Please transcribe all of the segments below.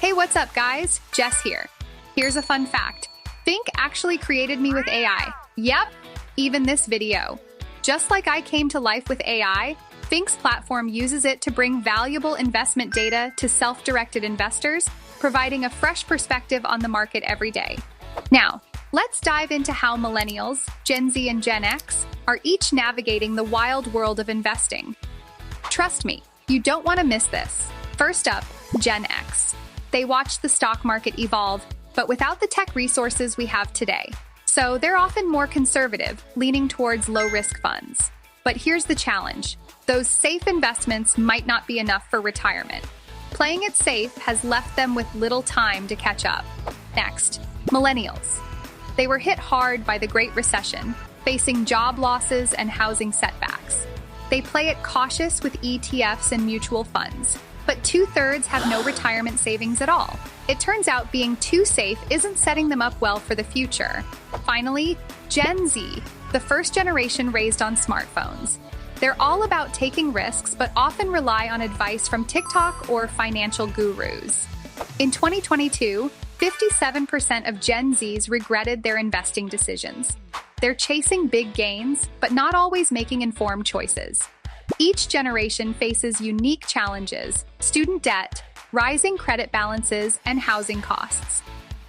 Hey, what's up, guys? Jess here. Here's a fun fact. Think actually created me with AI. Yep, even this video. Just like I came to life with AI, Think's platform uses it to bring valuable investment data to self-directed investors, providing a fresh perspective on the market every day. Now, let's dive into how millennials, Gen Z and Gen X, are each navigating the wild world of investing. Trust me, you don't want to miss this. First up, Gen X. They watched the stock market evolve, but without the tech resources we have today. So they're often more conservative, leaning towards low-risk funds. But here's the challenge. Those safe investments might not be enough for retirement. Playing it safe has left them with little time to catch up. Next, millennials. They were hit hard by the Great Recession, facing job losses and housing setbacks. They play it cautious with ETFs and mutual funds, but 2/3 have no retirement savings at all. It turns out being too safe isn't setting them up well for the future. Finally, Gen Z, the first generation raised on smartphones. They're all about taking risks, but often rely on advice from TikTok or financial gurus. In 2022, 57% of Gen Zs regretted their investing decisions. They're chasing big gains, but not always making informed choices. Each generation faces unique challenges: student debt, rising credit balances, and housing costs.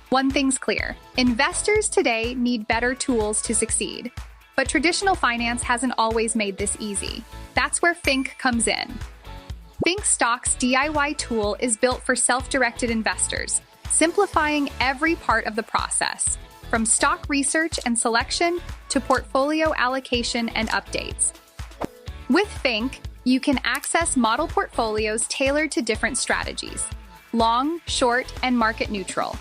One thing's clear: investors today need better tools to succeed. But traditional finance hasn't always made this easy. That's where Think comes in. Think Stock's DIY tool is built for self-directed investors, simplifying every part of the process, from stock research and selection to portfolio allocation and updates. With Think, you can access model portfolios tailored to different strategies: long, short, and market neutral,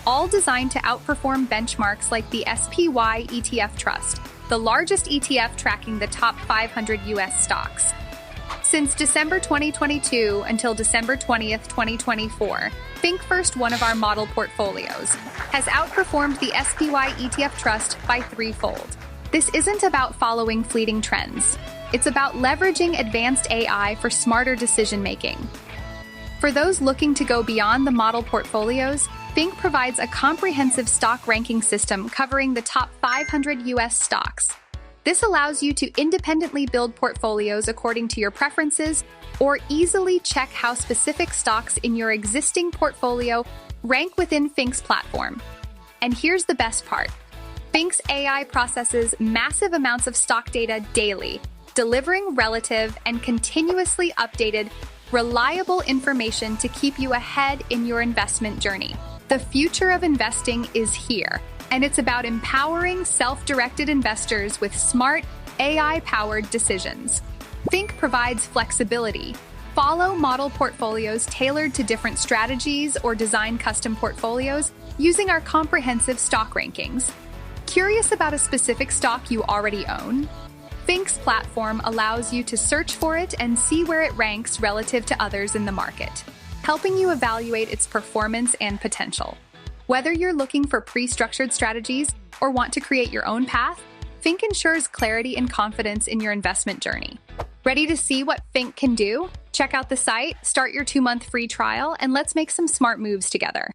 all designed to outperform benchmarks like the SPY ETF Trust, the largest ETF tracking the top 500 US stocks. Since December 2022 until December 20th, 2024, Think First, one of our model portfolios, has outperformed the SPY ETF Trust by threefold. This isn't about following fleeting trends. It's about leveraging advanced AI for smarter decision-making. For those looking to go beyond the model portfolios, Think provides a comprehensive stock ranking system covering the top 500 US stocks. This allows you to independently build portfolios according to your preferences, or easily check how specific stocks in your existing portfolio rank within Think's platform. And here's the best part. Think's AI processes massive amounts of stock data daily, delivering relative and continuously updated, reliable information to keep you ahead in your investment journey. The future of investing is here, and it's about empowering self-directed investors with smart, AI-powered decisions. Think provides flexibility. Follow model portfolios tailored to different strategies or design custom portfolios using our comprehensive stock rankings. Curious about a specific stock you already own? Think's platform allows you to search for it and see where it ranks relative to others in the market, helping you evaluate its performance and potential. Whether you're looking for pre-structured strategies or want to create your own path, Think ensures clarity and confidence in your investment journey. Ready to see what Think can do? Check out the site, start your 2-month free trial, and let's make some smart moves together.